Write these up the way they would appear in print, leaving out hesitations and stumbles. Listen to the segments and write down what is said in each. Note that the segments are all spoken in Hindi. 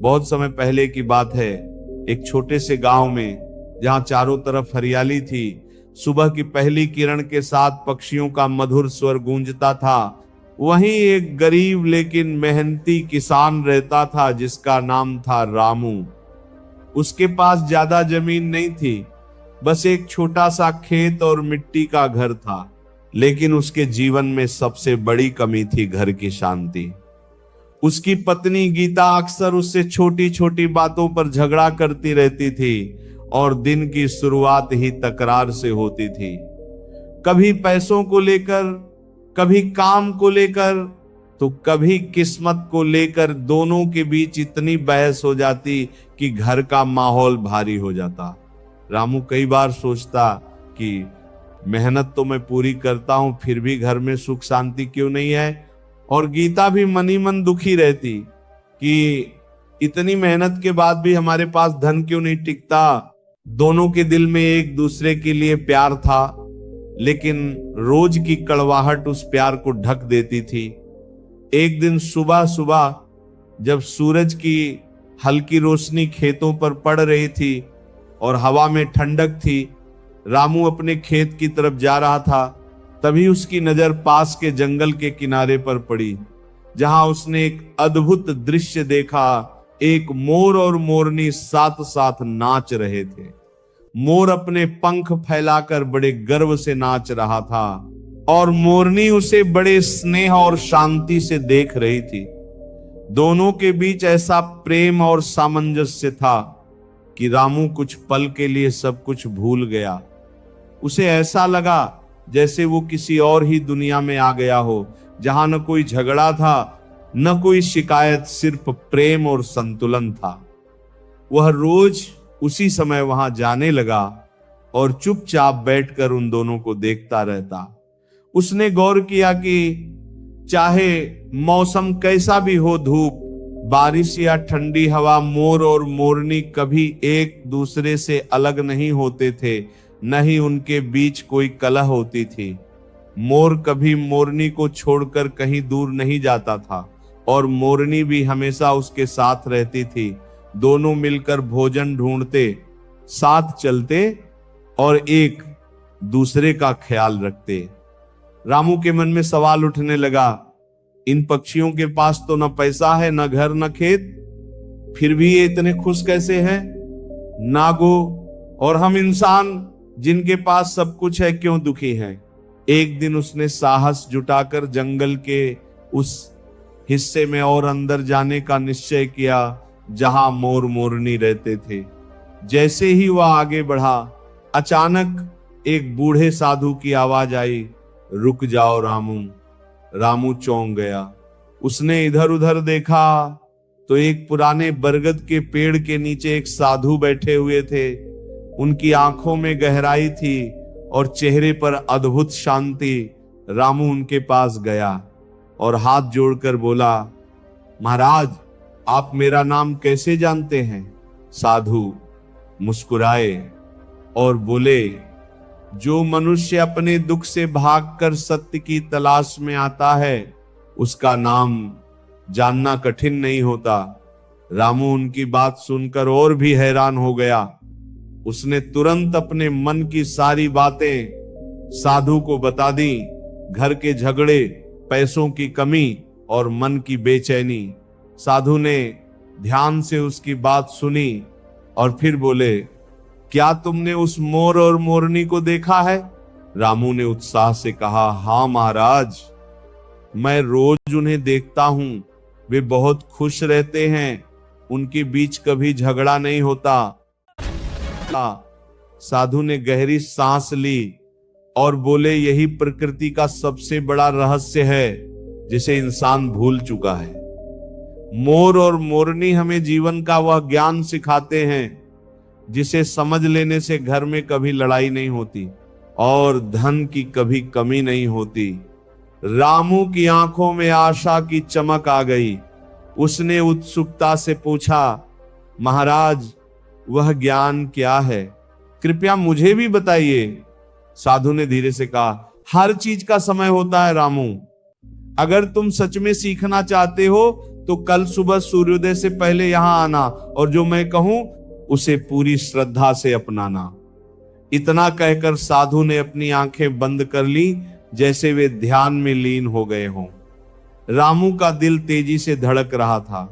बहुत समय पहले की बात है, एक छोटे से गांव में जहां चारों तरफ हरियाली थी, सुबह की पहली किरण के साथ पक्षियों का मधुर स्वर गूंजता था, वहीं एक गरीब लेकिन मेहनती किसान रहता था जिसका नाम था रामू। उसके पास ज्यादा जमीन नहीं थी, बस एक छोटा सा खेत और मिट्टी का घर था, लेकिन उसके जीवन में सबसे बड़ी कमी थी घर की शांति। उसकी पत्नी गीता अक्सर उससे छोटी छोटी बातों पर झगड़ा करती रहती थी और दिन की शुरुआत ही तकरार से होती थी। कभी पैसों को लेकर, कभी काम को लेकर, तो कभी किस्मत को लेकर दोनों के बीच इतनी बहस हो जाती कि घर का माहौल भारी हो जाता। रामू कई बार सोचता कि मेहनत तो मैं पूरी करता हूं, फिर भी घर में सुख शांति क्यों नहीं है। और गीता भी मन ही मन दुखी रहती कि इतनी मेहनत के बाद भी हमारे पास धन क्यों नहीं टिकता। दोनों के दिल में एक दूसरे के लिए प्यार था, लेकिन रोज की कड़वाहट उस प्यार को ढक देती थी। एक दिन सुबह सुबह जब सूरज की हल्की रोशनी खेतों पर पड़ रही थी और हवा में ठंडक थी, रामू अपने खेत की तरफ जा रहा था। तभी उसकी नजर पास के जंगल के किनारे पर पड़ी, जहां उसने एक अद्भुत दृश्य देखा। एक मोर और मोरनी साथ साथ नाच रहे थे। मोर अपने पंख फैलाकर बड़े गर्व से नाच रहा था और मोरनी उसे बड़े स्नेह और शांति से देख रही थी। दोनों के बीच ऐसा प्रेम और सामंजस्य था कि रामू कुछ पल के लिए सब कुछ भूल गया। उसे ऐसा लगा जैसे वो किसी और ही दुनिया में आ गया हो, जहां न कोई झगड़ा था, न कोई शिकायत, सिर्फ प्रेम और संतुलन था। वह रोज उसी समय वहां जाने लगा और चुपचाप बैठकर उन दोनों को देखता रहता। उसने गौर किया कि चाहे मौसम कैसा भी हो, धूप, बारिश या ठंडी हवा, मोर और मोरनी कभी एक दूसरे से अलग नहीं होते थे, न ही उनके बीच कोई कलह होती थी। मोर कभी मोरनी को छोड़कर कहीं दूर नहीं जाता था और मोरनी भी हमेशा उसके साथ रहती थी। दोनों मिलकर भोजन ढूंढते, साथ चलते और एक दूसरे का ख्याल रखते। रामू के मन में सवाल उठने लगा, इन पक्षियों के पास तो न पैसा है, न घर, न खेत, फिर भी ये इतने खुश कैसे हैं? नागो और हम इंसान जिनके पास सब कुछ है, क्यों दुखी हैं? एक दिन उसने साहस जुटाकर जंगल के उस हिस्से में और अंदर जाने का निश्चय किया जहां मोर मोरनी रहते थे। जैसे ही वह आगे बढ़ा, अचानक एक बूढ़े साधु की आवाज आई, रुक जाओ रामू। रामू चौंक गया। उसने इधर उधर देखा तो एक पुराने बरगद के पेड़ के नीचे एक साधु बैठे हुए थे। उनकी आंखों में गहराई थी और चेहरे पर अद्भुत शांति। रामू उनके पास गया और हाथ जोड़कर बोला, महाराज, आप मेरा नाम कैसे जानते हैं? साधु मुस्कुराए और बोले, जो मनुष्य अपने दुख से भागकर सत्य की तलाश में आता है, उसका नाम जानना कठिन नहीं होता। रामू उनकी बात सुनकर और भी हैरान हो गया। उसने तुरंत अपने मन की सारी बातें साधु को बता दी, घर के झगड़े, पैसों की कमी और मन की बेचैनी। साधु ने ध्यान से उसकी बात सुनी और फिर बोले, क्या तुमने उस मोर और मोरनी को देखा है? रामू ने उत्साह से कहा, हाँ महाराज, मैं रोज उन्हें देखता हूं, वे बहुत खुश रहते हैं, उनके बीच कभी झगड़ा नहीं होता। साधु ने गहरी सांस ली और बोले, यही प्रकृति का सबसे बड़ा रहस्य है जिसे इंसान भूल चुका है। मोर और मोरनी हमें जीवन का वह ज्ञान सिखाते हैं जिसे समझ लेने से घर में कभी लड़ाई नहीं होती और धन की कभी कमी नहीं होती। रामू की आंखों में आशा की चमक आ गई। उसने उत्सुकता से पूछा, महाराज, वह ज्ञान क्या है? कृपया मुझे भी बताइए। साधु ने धीरे से कहा, हर चीज का समय होता है रामू। अगर तुम सच में सीखना चाहते हो तो कल सुबह सूर्योदय से पहले यहां आना और जो मैं कहूं उसे पूरी श्रद्धा से अपनाना। इतना कहकर साधु ने अपनी आंखें बंद कर ली, जैसे वे ध्यान में लीन हो गए हों। रामू का दिल तेजी से धड़क रहा था।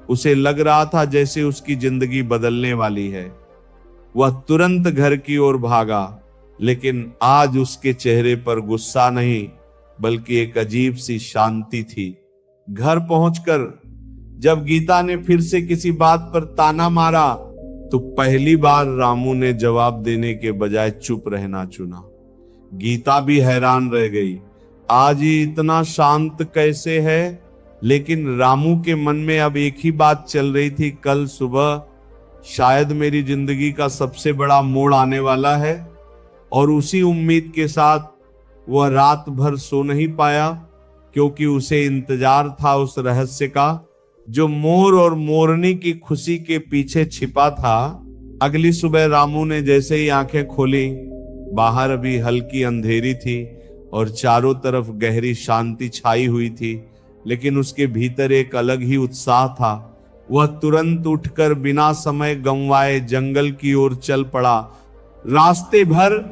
उसे लग रहा था जैसे उसकी जिंदगी बदलने वाली है। वह तुरंत घर की ओर भागा, लेकिन आज उसके चेहरे पर गुस्सा नहीं बल्कि एक अजीब सी शांति थी। घर पहुंचकर जब गीता ने फिर से किसी बात पर ताना मारा तो पहली बार रामू ने जवाब देने के बजाय चुप रहना चुना। गीता भी हैरान रह गई, आज ये इतना शांत कैसे है? लेकिन रामू के मन में अब एक ही बात चल रही थी, कल सुबह शायद मेरी जिंदगी का सबसे बड़ा मोड़ आने वाला है। और उसी उम्मीद के साथ वह रात भर सो नहीं पाया, क्योंकि उसे इंतजार था उस रहस्य का जो मोर और मोरनी की खुशी के पीछे छिपा था। अगली सुबह रामू ने जैसे ही आंखें खोली, बाहर अभी हल्की अंधेरी थी और चारों तरफ गहरी शांति छाई हुई थी, लेकिन उसके भीतर एक अलग ही उत्साह था। वह तुरंत उठकर बिना समय गंवाए जंगल की ओर चल पड़ा। रास्ते भर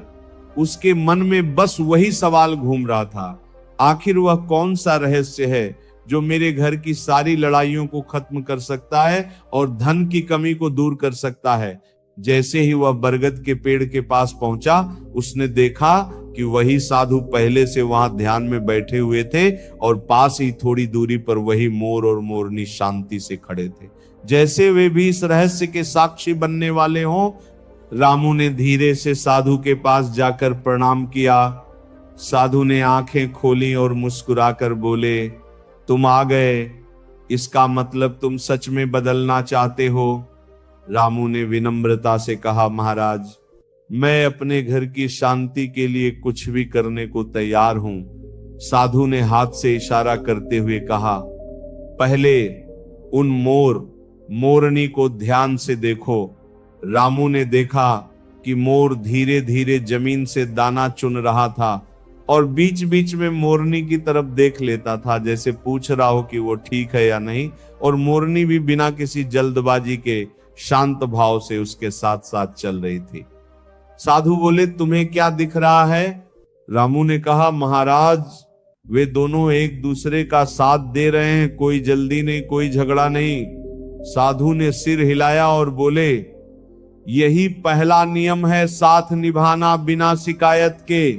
उसके मन में बस वही सवाल घूम रहा था, आखिर वह कौन सा रहस्य है जो मेरे घर की सारी लड़ाइयों को खत्म कर सकता है और धन की कमी को दूर कर सकता है। जैसे ही वह बरगद के पेड़ के पास पहुंचा, उसने देखा कि वही साधु पहले से वहां ध्यान में बैठे हुए थे और पास ही थोड़ी दूरी पर वही मोर और मोरनी शांति से खड़े थे, जैसे वे भी इस रहस्य के साक्षी बनने वाले हों। रामू ने धीरे से साधु के पास जाकर प्रणाम किया। साधु ने आंखें खोली और मुस्कुराकर बोले, तुम आ गए, इसका मतलब तुम सच में बदलना चाहते हो। रामू ने विनम्रता से कहा, महाराज, मैं अपने घर की शांति के लिए कुछ भी करने को तैयार हूं। साधु ने हाथ से इशारा करते हुए कहा, पहले उन मोर मोरनी को ध्यान से देखो। रामू ने देखा कि मोर धीरे धीरे जमीन से दाना चुन रहा था और बीच बीच में मोरनी की तरफ देख लेता था, जैसे पूछ रहा हो कि वो ठीक है या नहीं। और मोरनी भी बिना किसी जल्दबाजी के शांत भाव से उसके साथ साथ चल रही थी। साधु बोले, तुम्हें क्या दिख रहा है? रामू ने कहा, महाराज, वे दोनों एक दूसरे का साथ दे रहे हैं, कोई जल्दी नहीं, कोई झगड़ा नहीं। साधु ने सिर हिलाया और बोले, यही पहला नियम है, साथ निभाना बिना शिकायत के।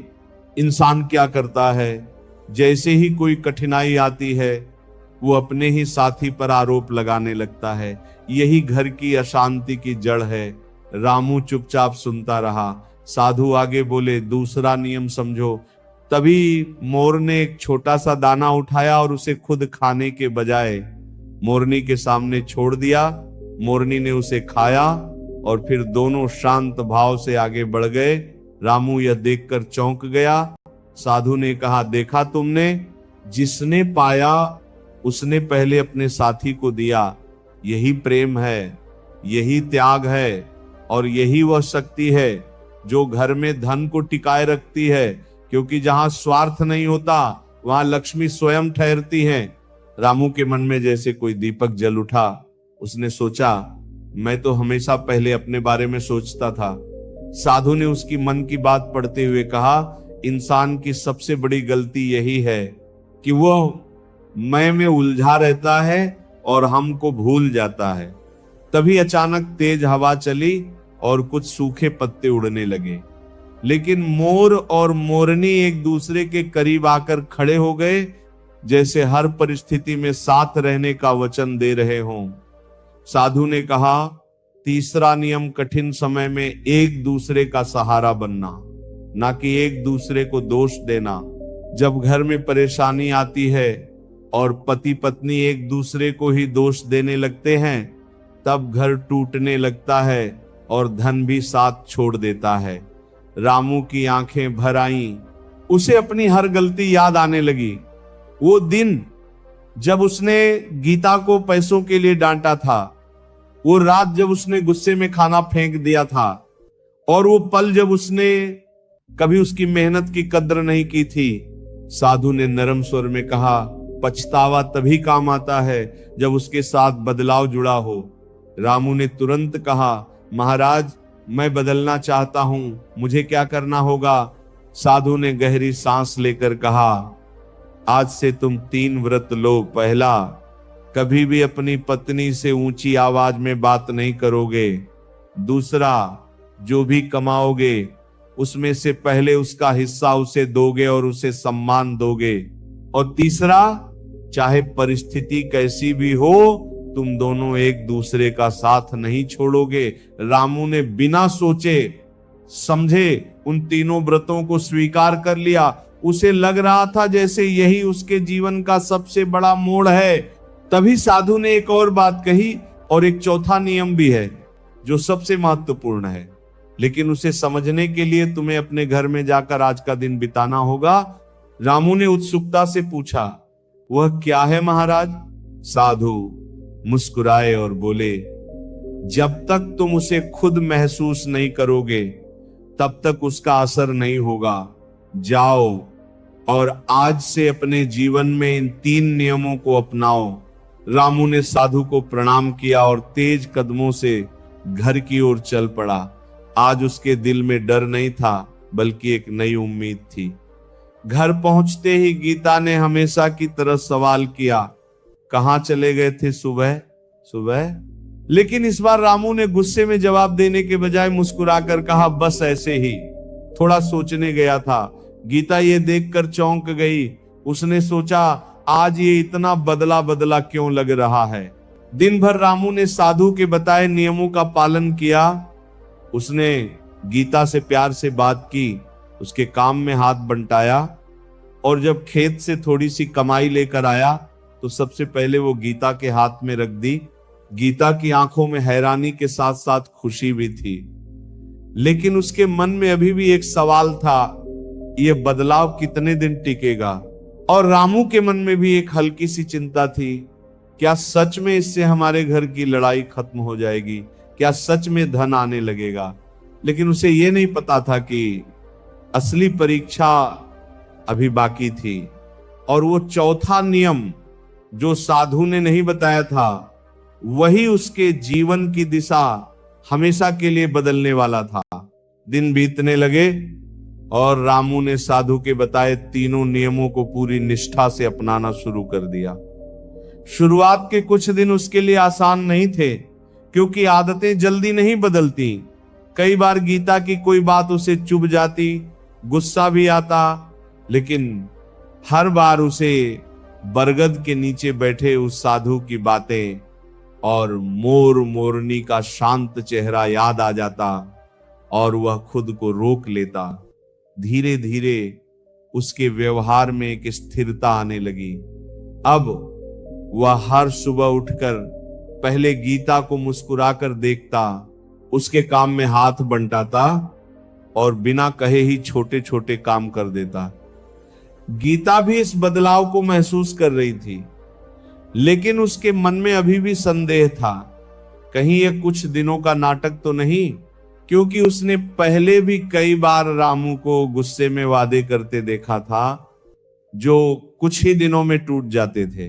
इंसान क्या करता है, जैसे ही कोई कठिनाई आती है वो अपने ही साथी पर आरोप लगाने लगता है। यही घर की अशांति की जड़ है। रामू चुपचाप सुनता रहा। साधु आगे बोले, दूसरा नियम समझो। तभी मोर ने एक छोटा सा दाना उठाया और उसे खुद खाने के बजाय मोरनी के सामने छोड़ दिया। मोरनी ने उसे खाया और फिर दोनों शांत भाव से आगे बढ़ गए। रामू यह देखकर चौंक गया। साधु ने कहा, देखा तुमने, जिसने पाया उसने पहले अपने साथी को दिया। यही प्रेम है, यही त्याग है और यही वह शक्ति है जो घर में धन को टिकाए रखती है, क्योंकि जहां स्वार्थ नहीं होता वहां लक्ष्मी स्वयं ठहरती हैं। रामू के मन में जैसे कोई दीपक जल उठा। उसने सोचा, मैं तो हमेशा पहले अपने बारे में सोचता था। साधु ने उसकी मन की बात पढ़ते हुए कहा, इंसान की सबसे बड़ी गलती यही है कि वह मैं में उलझा रहता है और हमको भूल जाता है। तभी अचानक तेज हवा चली और कुछ सूखे पत्ते उड़ने लगे, लेकिन मोर और मोरनी एक दूसरे के करीब आकर खड़े हो गए, जैसे हर परिस्थिति में साथ रहने का वचन दे रहे हों। साधु ने कहा, तीसरा नियम कठिन समय में एक दूसरे का सहारा बनना, ना कि एक दूसरे को दोष देना। जब घर में परेशानी आती है और पति पत्नी एक दूसरे को ही दोष देने लगते हैं, तब घर टूटने लगता है और धन भी साथ छोड़ देता है। रामू की आंखें भर आईं। उसे अपनी हर गलती याद आने लगी। वो दिन जब उसने गीता को पैसों के लिए डांटा था, वो रात जब उसने गुस्से में खाना फेंक दिया था, और वो पल जब उसने कभी उसकी मेहनत की कद्र नहीं की थी। साधु ने नरम स्वर में कहा, पछतावा तभी काम आता है जब उसके साथ बदलाव जुड़ा हो। रामू ने तुरंत कहा, महाराज मैं बदलना चाहता हूं, मुझे क्या करना होगा? साधु ने गहरी सांस लेकर कहा, आज से तुम 3 व्रत लो। पहला, कभी भी अपनी पत्नी से ऊंची आवाज में बात नहीं करोगे। दूसरा, जो भी कमाओगे उसमें से पहले उसका हिस्सा उसे दोगे और उसे सम्मान दोगे। और तीसरा, चाहे परिस्थिति कैसी भी हो, तुम दोनों एक दूसरे का साथ नहीं छोड़ोगे। रामू ने बिना सोचे समझे उन तीनों व्रतों को स्वीकार कर लिया। उसे लग रहा था जैसे यही उसके जीवन का सबसे बड़ा मोड़ है। तभी साधु ने एक और बात कही, और एक चौथा नियम भी है जो सबसे महत्वपूर्ण है, लेकिन उसे समझने के लिए तुम्हें अपने घर में जाकर आज का दिन बिताना होगा। रामू ने उत्सुकता से पूछा, वह क्या है महाराज? साधु मुस्कुराए और बोले, जब तक तुम उसे खुद महसूस नहीं करोगे तब तक उसका असर नहीं होगा। जाओ और आज से अपने जीवन में इन 3 नियमों को अपनाओ। रामू ने साधु को प्रणाम किया और तेज कदमों से घर की ओर चल पड़ा। आज उसके दिल में डर नहीं था, बल्कि एक नई उम्मीद थी। घर पहुंचते ही गीता ने हमेशा की तरह सवाल किया, कहां चले गए थे सुबह? लेकिन इस बार रामू ने गुस्से में जवाब देने के बजाय मुस्कुराकर कहा, बस ऐसे ही, थोड़ा सोचने गया था। गीता ये देखकर चौंक गई। उसने सोचा, आज ये इतना बदला क्यों लग रहा है। दिन भर रामू ने साधु के बताए नियमों का पालन किया। उसने गीता से प्यार से बात की, उसके काम में हाथ बंटाया, और जब खेत से थोड़ी सी कमाई लेकर आया तो सबसे पहले वो गीता के हाथ में रख दी। गीता की आंखों में हैरानी के साथ साथ खुशी भी थी, लेकिन उसके मन में अभी भी एक सवाल था, ये बदलाव कितने दिन टिकेगा? और रामू के मन में भी एक हल्की सी चिंता थी, क्या सच में इससे हमारे घर की लड़ाई खत्म हो जाएगी? क्या सच में धन आने लगेगा? लेकिन उसे यह नहीं पता था कि असली परीक्षा अभी बाकी थी। और वो चौथा नियम जो साधु ने नहीं बताया था, वही उसके जीवन की दिशा हमेशा के लिए बदलने वाला था। दिन बीतने लगे और रामू ने साधु के बताए तीनों नियमों को पूरी निष्ठा से अपनाना शुरू कर दिया। शुरुआत के कुछ दिन उसके लिए आसान नहीं थे, क्योंकि आदतें जल्दी नहीं बदलती। कई बार गीता की कोई बात उसे चुभ जाती, गुस्सा भी आता, लेकिन हर बार उसे बरगद के नीचे बैठे उस साधु की बातें और मोरनी का शांत चेहरा याद आ जाता और वह खुद को रोक लेता। धीरे धीरे उसके व्यवहार में एक स्थिरता आने लगी। अब वह हर सुबह उठकर पहले गीता को मुस्कुराकर देखता, उसके काम में हाथ बंटाता और बिना कहे ही छोटे छोटे काम कर देता। गीता भी इस बदलाव को महसूस कर रही थी, लेकिन उसके मन में अभी भी संदेह था, कहीं यह कुछ दिनों का नाटक तो नहीं, क्योंकि उसने पहले भी कई बार रामू को गुस्से में वादे करते देखा था जो कुछ ही दिनों में टूट जाते थे।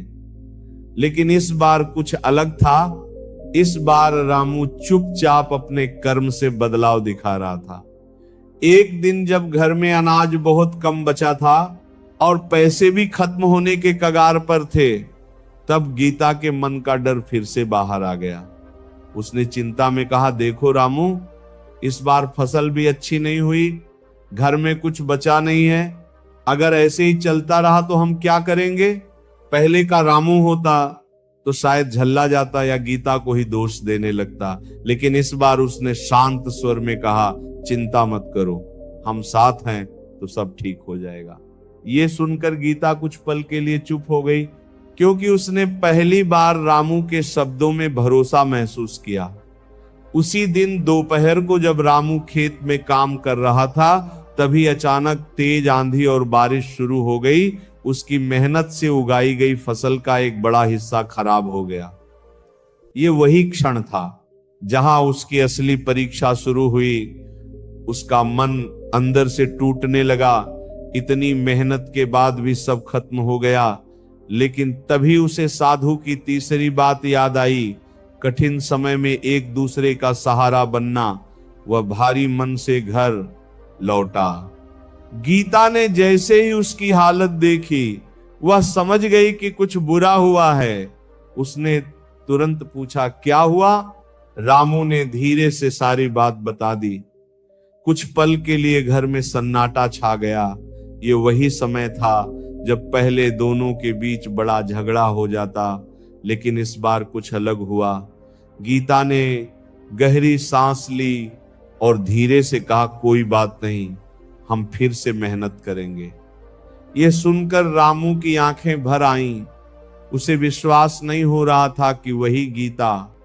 लेकिन इस बार कुछ अलग था। इस बार रामू चुपचाप अपने कर्म से बदलाव दिखा रहा था। एक दिन जब घर में अनाज बहुत कम बचा था और पैसे भी खत्म होने के कगार पर थे, तब गीता के मन का डर फिर से बाहर आ गया। उसने चिंता में कहा, देखो रामू, इस बार फसल भी अच्छी नहीं हुई, घर में कुछ बचा नहीं है। अगर ऐसे ही चलता रहा तो हम क्या करेंगे? पहले का रामू होता तो शायद झल्ला जाता या गीता को ही दोष देने लगता, लेकिन इस बार उसने शांत स्वर में कहा, चिंता मत करो, हम साथ हैं तो सब ठीक हो जाएगा। ये सुनकर गीता कुछ पल के लिए चुप हो गई, क्योंकि उसने पहली बार रामू के शब्दों में भरोसा महसूस किया। उसी दिन दोपहर को जब रामू खेत में काम कर रहा था, तभी अचानक तेज आंधी और बारिश शुरू हो गई। उसकी मेहनत से उगाई गई फसल का एक बड़ा हिस्सा खराब हो गया। ये वही क्षण था जहां उसकी असली परीक्षा शुरू हुई। उसका मन अंदर से टूटने लगा। इतनी मेहनत के बाद भी सब खत्म हो गया। लेकिन तभी उसे साधु की तीसरी बात याद आई, कठिन समय में एक दूसरे का सहारा बनना। वह भारी मन से घर लौटा। गीता ने जैसे ही उसकी हालत देखी, वह समझ गई कि कुछ बुरा हुआ है। उसने तुरंत पूछा, क्या हुआ? रामू ने धीरे से सारी बात बता दी। कुछ पल के लिए घर में सन्नाटा छा गया। ये वही समय था जब पहले दोनों के बीच बड़ा झगड़ा हो जाता, लेकिन इस बार कुछ अलग हुआ। गीता ने गहरी सांस ली और धीरे से कहा, कोई बात नहीं, हम फिर से मेहनत करेंगे। ये सुनकर रामू की आंखें भर आईं। उसे विश्वास नहीं हो रहा था कि वही गीता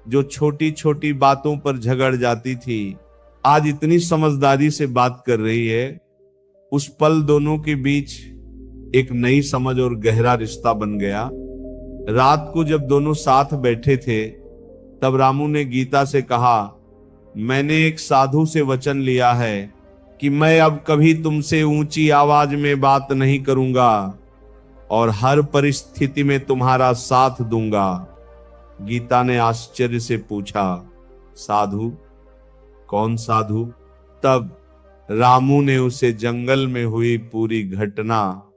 जो छोटी छोटी बातों पर झगड़ जाती थी, आज इतनी समझदारी से बात कर रही है। उस पल दोनों के बीच एक नई समझ और गहरा रिश्ता बन गया। रात को जब दोनों साथ बैठे थे, तब रामू ने गीता से कहा, मैंने एक साधु से वचन लिया है कि मैं अब कभी तुमसे ऊंची आवाज में बात नहीं करूंगा और हर परिस्थिति में तुम्हारा साथ दूंगा। गीता ने आश्चर्य से पूछा, साधु? कौन साधु? तब रामू ने उसे जंगल में हुई पूरी घटना